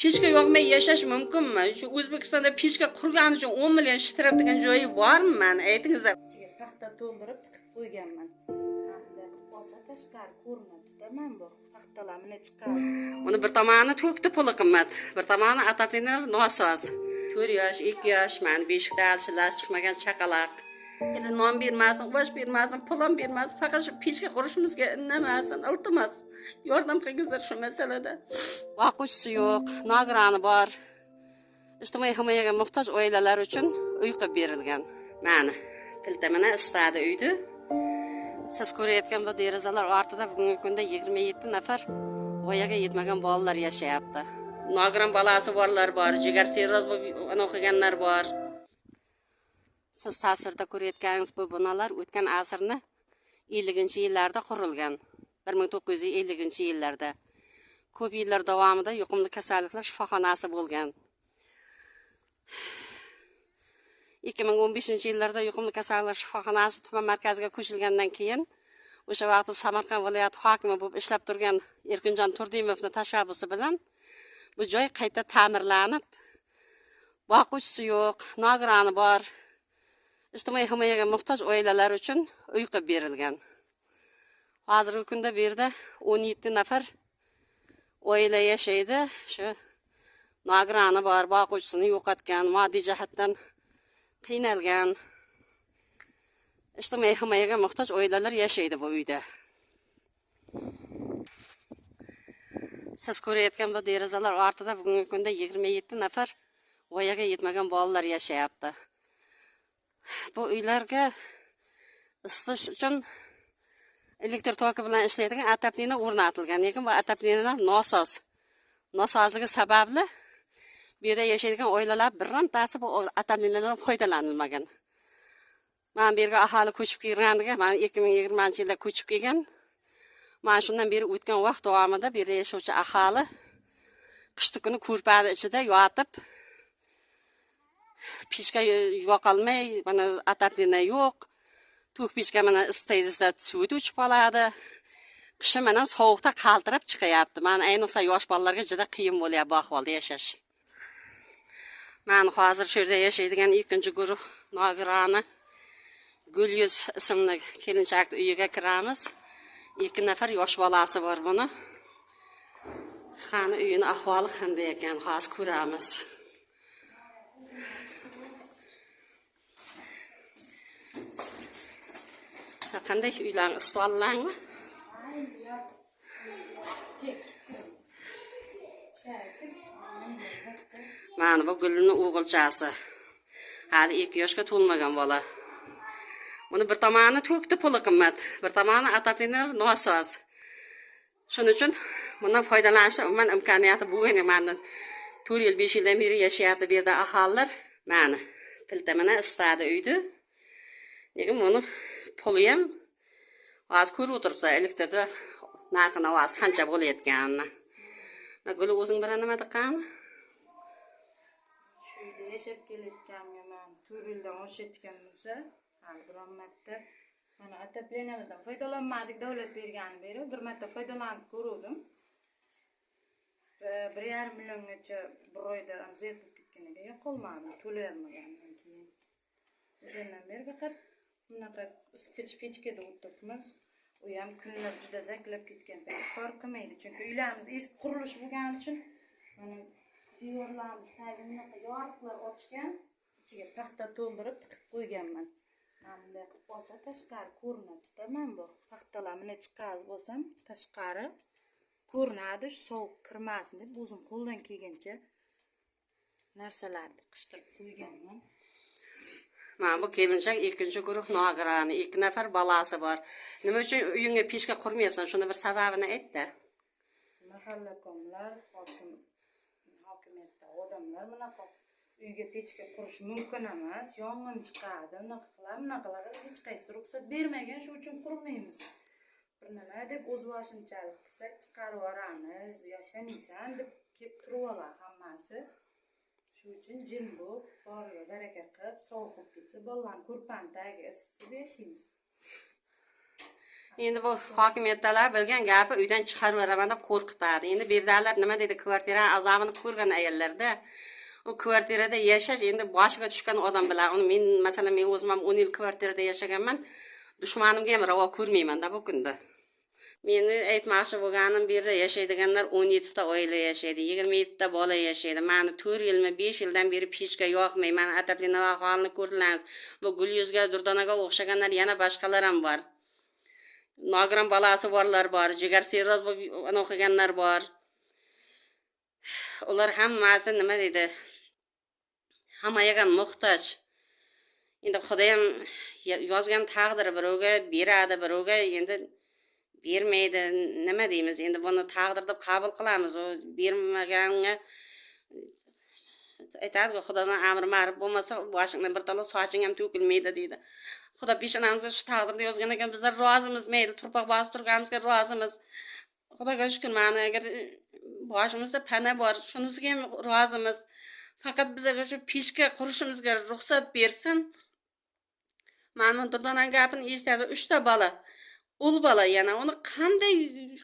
pechka yoqmay yashash mumkinmi? Shu O'zbekistonda pechka qurgani uchun 10 million shtrab degan joyi bormi? Mana aytingizlar. Ichiga paxta to'ldirib tiqib qo'yganman. Bunday qilib bo'lsa tashqari ko'rinadi-da men bu paxtalar mana chiqadi. Uni bir tomoni to'kdi puli qimmat, bir tomoni atatinar nosoz. 4 yosh, 2 yosh, mana beshikda alshilar chiqmagan chaqaloq. Endi non bermasin, osh bermasin, pul ham bermasin, faqat shu pechka qurishimizga indamasin, iltimos. Yordam qilingizlar shu masalada. Boquvchisi yo'q, nogironi bor. Ijtimoiy himoyaga muhtoj oilalar uchun uy qilib berilgan. Mana pilta mana istadi uyni. Siz ko'rayotgan bu derazalar ortida bugungi kunda 27 nafar voyaga yetmagan bolalar yashayapti. Nogiron bolasi borlar bor, jigar sirroz bo'lib o'qiganlar bor. Siz tasvirda ko'rayotganingiz bu binolar o'tgan asrning 50-yillarda qurilgan. 1950-yillarda. Ko'p yillar davomida yuqumli kasalliklar shifoxonasi bo'lgan. 2015-yillarda yuqumli kasalliklar shifoxonasi tuman markaziga ko'chilgandan keyin o'sha vaqtda Samarqand viloyati hokimi bo'lib ishlab turgan Erkinjon Turdimovning tashabbusi bilan bu joy qayta ta'mirlanib, boquvchisi yo'q, nogironi bor, ijtimoiy himoyaga muhtoj oilalar uchun uy qilib berilgan. Hozirgi kunda bu yerda 17 nafar oila yashaydi. Shu nogironi bor, boquvchisini yo'qotgan, moddiy jihatdan qiynalgan, ijtimoiy himoyaga muhtoj oilalar yashaydi bu uyda. Siz ko'rayotgan bu derazalar ortida bugungi kunda 27 nafar voyaga yetmagan bolalar yashayapti. Bu uylarga isitish uchun elektr toki bilan ishlaydigan ataplina o'rnatilgan, lekin bu ataplinalar nosoz. Nosozligi sababli bu yerda yashaydigan oilalar birontasi bu ataplinalardan foydalanilmagan. Men bu yerga aholi ko'chib kelgandiga, men 2020-yilda ko'chib kelgan. Men shundan beri o'tgan vaqt davomida bu yerda yashovchi aholi qishki kuni ko'rpani ichida yotib, pechka yoqolmay, mana ataplina yo'q. To'k pechka mana istaydi, suvi o'chib qoladi. Qishi mana sovuqda qaltirab chiqyapti. Men ayniqsa yosh bolalarga juda qiyin bo'lyapti bu ahvolda yashash. Men hozir shu yerda yashaydigan ikkinchi guruh nogironi Gulyuz ismli kelinchak uyiga kiramiz. 2 nafar yosh bolasi bor buni. Qani uyini ahvoli qanday ekan, hozir ko'ramiz. Qanday uylar istollaringmi? Mana bu Gulning o'g'ilchasi. Hali 2 yoshga to'lmagan bola. Buni bir tomoni to'kdi puli qimmat, bir tomoni atatinar nosoz. Shuning uchun bundan foydalanishga umuman imkoniyati bo'lgan. Mana 4 yil 5 yildan beri yashayapti bu yerda aholilar. Mana pilta mana istadi uyni. Lekin buni puli ham hozir ko'rib o'tiribsiz, elektrda narxini hozir qancha bo'layotganini. Guli o'zing bir nima diqqanmi? Shu yerda yashab kelayotganman men 4 yildan oshayotgan bo'lsa, hali biron marta mana ataplinalardan foydalanmadik, davlat bergani beri bir marta foydalanib ko'rdim. 1,5 milliongacha bir oyda ziyod bo'lib ketganiga yoqolmadim, to'layolmagandan keyin. O'shandan beri faqat bunaqa isitgich pechkada o'tiribmiz. U ham kunlar juda zaklab ketgan, kor qilmaydi. Chunki uylarimiz eski qurilish bo'lgani uchun mana devorlarimiz tagiga yoriqlar ochgan, ichiga paxta to'ldirib tiqib qo'yganman. Mana bunday qilib bo'lsa tashqari ko'rinadi-da. Men bu paxtalarni chiqarib bo'lsam tashqari ko'rinadi, sovuq kirmasin deb o'zim qo'ldan kelgancha narsalarni qishtirib qo'yganman. Mana bu kelinchak ikkinchi guruh nogironi, 2 nafar bolasi bor. Nima uchun uyingga pechka qurmayapsan? Shunda bir sababini ayt-da. Mahallakomlar, hokimiyatda odamlar bunaqa uyga pechka qurish mumkin emas, yong'in chiqadi, bunaqa hech qaysi ruxsat bermagan, shu uchun qurmaymiz. Bir nima deb o'z voshinchalik qilsak chiqarib yuboramiz, yashamaysan deb kelib turib olar hammasi. Shu uchun jim bo'lib, boriga baraka qilib, sovuq bo'lib ketsa, bolalarni ko'rpani tagiga isitib yashaymiz. Endi bu hokimiyatdalar bilgan gapi uydan chiqarib beraman deb qo'rqitadi. Endi berdalar nima dedi, kvartira azobini ko'rgan ayollarda. O kvartirada yashash endi boshiga tushgan odam bilan. Uni men masalan men o'zim ham 10 yil kvartirada yashaganman. Dushmanimga ham ravo ko'rmayman da bu kunda. Meni aytmoqchi bo'lganim, bu yerda yashaydiganlar 17 ta oila yashaydi, 27 ta bola yashaydi. Meni 4 yilmi, 5 yildan beri pechka yoqmay, meni ataplinalar holini ko'rdingiz. Bu Gulyuzga, Durdanaga o'xshaganlar yana boshqalar ham bor. Nogiron balasi borlar bor, jigar sirroz bo'lib o'qiganlar bor. Ular hammasi nima deydi? Hammaga muhtoj. Endi Xudoyim yozgan taqdiri birovga beradi, birovga endi bermaydi. Nima deymiz? Endi buni taqdir deb qabul qilamiz. O bermaganga aytadi, Xudodan amri ma'ruf bo'lmasa, boshingdan bir tala soching ham to'kilmaydi deydi. Xudo peshonamizga shu taqdirni yozgan ekan, bizlar rozimiz, mayli turpoq bosib turganimizga rozimiz. Xudoga shukr, mana agar boshimizda pana bor, shunisiga ham rozimiz. Faqat bizga shu peshka qurishimizga ruxsat bersin. Mana Durdonaning gapini eshitadi, 3 ta bola. Ul bola yana uni qanday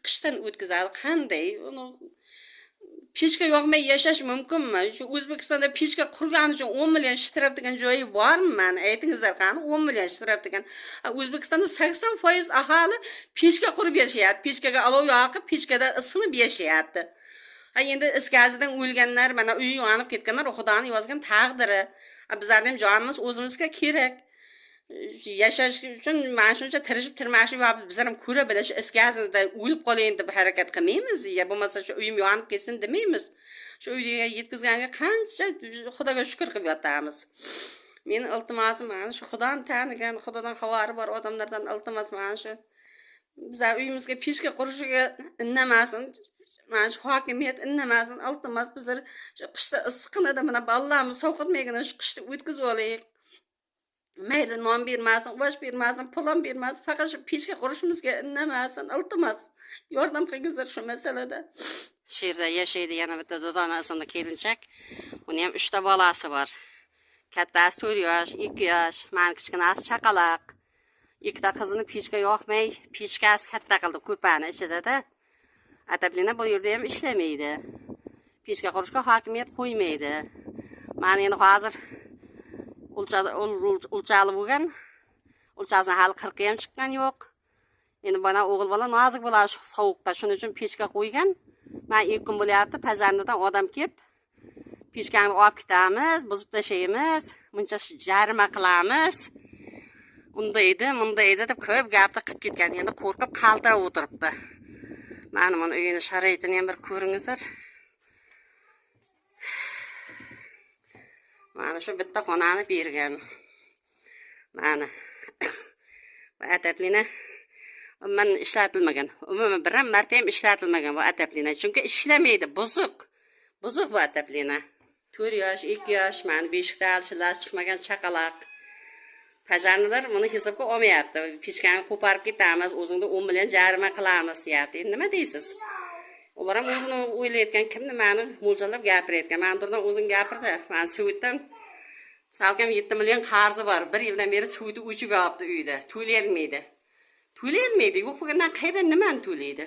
qishdan o'tkazadi, qanday uni pechka yoqmay yashash mumkinmi? Shu O'zbekistonda pechka qurgani uchun 10 million ishtirab degan joyi bormi? Mana aytingizlar, qani 10 million ishtirab degan. O'zbekistonda 80% aholi pechka qurib yashayapti. Pechkaga olov yoqib, pechkada isinib yashayapti. Endi is gazidan o'lganlar, mana uyi yonib ketganlar, Xudoning yozgan taqdiri. Bizlarning jonimiz o'zimizga kerak. Yashash uchun mana shuncha tirishib tirmashib bizlar ham ko'ra bilish is gazida o'lib qolayyin deb harakat qilmaymiz, ya bo'lmasa shu uyim yonib ketsin demaymiz. Shu uyga yetkazganga qancha Xudoga shukr qilib yotamiz. Meni iltimosim mana shu Xudoni tanigan, Xudodan xabari bor odamlardan iltimos mana shu bizlar uyimizga pechka qurishiga innamasin. Mana shu hokimiyat innamasin, iltimos bizlar shu qishda issiqnida mana bolalarimiz sovqotmaygina shu qishni o'tkazib olaylik. Mayli non bermasin, osh bermasin, pul ham bermasin, faqat shu pechka qurishimizga innamasin, iltimos. Yordam qilingizlar shu masalada. Sherda yashaydi yana bitta Durdona ismli kelinchak. Uni ham 3 ta bolasi bor. Kattasi 4 yosh, 2 yosh, meni kichkinasi chaqaloq. 2 ta qizini pechka yoqmay, pechkasi katta qildi ko'rpani ichida-da. Ataplina bu yerda ham ishlamaydi. Pechka qurishga hokimiyat qo'ymaydi. Meni endi hozir ulchali bo'lgan. Ulchasini hali 40 ham chiqqan yo'q. Endi bana o'g'il bola nozik bo'ladi shu sovuqda, shuning uchun pechka qo'ygan. Men 2 kun bo'lyapti, pajarnidan odam kelib, pechkani olib ketamiz, buzib tashlaymiz, buncha jarima qilamiz. Undaydi, mundaydi deb ko'p gapni qilib ketgan. Endi qo'rqib qaltirab o'tiribdi. Mana buni uyini sharoitini ham bir ko'ringizlar. Mana shu bitta xonani bergan. Mana. Bu ataplina umuman ishlatilmagan. Umuman bir ham marta ham ishlatilmagan bu ataplina. Chunki ishlamaydi, buzuq. Buzuq bu ataplina. 4 yosh, 2 yosh, mana 5 ta alshilar chiqmagan chaqaloq. Pajarnilar buni hisobga olmayapti. Pechkani qo'parib ketamiz, o'zingda 10 million jarima qilamiz deyapti. Endi nima deysiz? Ular ham o'zini o'ylayotgan, kimni meni mo'ljallab gapirayotgan. Men turdan o'zing gapirdi. Men suvdan salkam 7 million qarzi bor. 1 yildan beri suvni o'chib yotibdi uyda. To'layolmaydi. To'layolmaydi. Yo'q bo'lgandan qayerdan nimani to'laydi?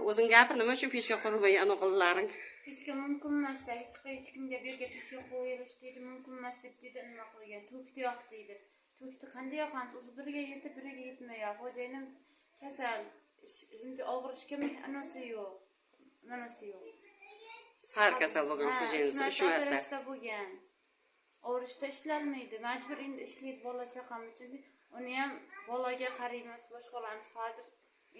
O'zing gapir, nima uchun pechka qurmay anoqillaring? Pechka mumkin emas, hech kimga berga pechka qo'yilish deydi, mumkin emas deb dedi, nima qilgan? To'kdi yoq deydi. To'kdi qanday yoqamiz? O'zi biriga yetib, biriga yetmayapti. Xo'jayinim kasal. Endi og'rishga anasi yo'q. Manasi yo'q. Sar kasal bo'lgan xo'jayinimiz 3 marta bo'lgan. Og'rishda ishlanmaydi. Majbur endi ishlaydi bola chaqam uchun. Uni ham bolaga qaraymiz, boshqalarimiz hozir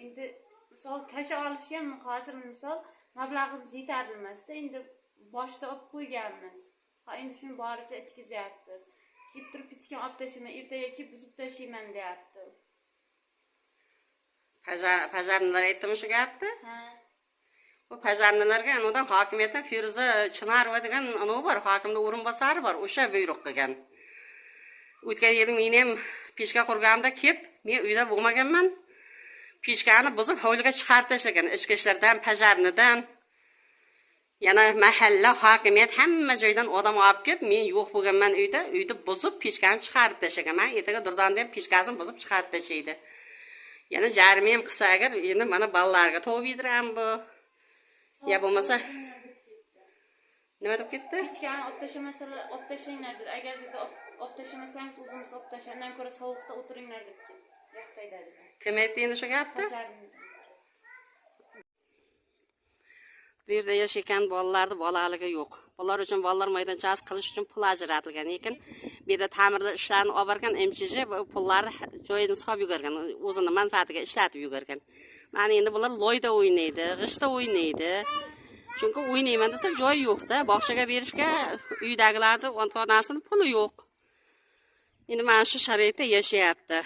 endi misol tasha olish ham hozir misol mablag'imiz yetarlimasda endi boshda olib qo'yganmiz. Ha endi shuni boricha itkizyapmiz. Kelib turib pechkani olib tashlayman, ertaga kelib buzib tashlayman deyapti. Pajarnilar aytdimi shu gapni? Ha. Bu pajarnilarga anodan hokimiyatdan Feruza Chinarova degan anovi bor, hokimning o'rinbosari bor, o'sha buyruq qilgan. O'tgan yili men ham pechka qurganimda kelib, men uyda bo'lmaganman. Pechkani buzib hovliga chiqarib tashlagan, ichki ishlardan, pajarnidan. Yana mahalla hokimiyat hamma joydan odam olib kelib, men yo'q bo'lganman uyda buzib pechkani chiqarib tashlagan. Men ertaga Durdonda ham pechkasini buzib chiqarib tashlaydi. Yana jarmiyam qilsa agar endi mana balalarga to'g'ib yediram bu. Ya bo'lmasa nima deb ketdi? Pichkani optashamasalar, optashinglar dedi. Agar dedi optashamasangiz o'zimiz optashandan ko'ra sovuqda o'tiringlar deb ketdi. Yaxtayda dedi. Kim aytdi endi shu gapni? Bajardim. Bu yerda yashayotgan bolalarni bolaligi yo'q. Bular uchun bolalar maydonchasi qilish uchun pul ajratilgan. Lekin bu yerda ta'mirlash ishlarini olib borgan MCJ bu pullarni joyini solib yuborgan, o'zining manfaatiga ishlatib yuborgan. Mana endi bular loyda o'ynaydi, g'ishda o'ynaydi. Chunki o'ynayman desa joy yo'q-da, bog'chaga berishga uydagilarning ota-onasining puli yo'q. Endi mana shu sharoitda yashayapti.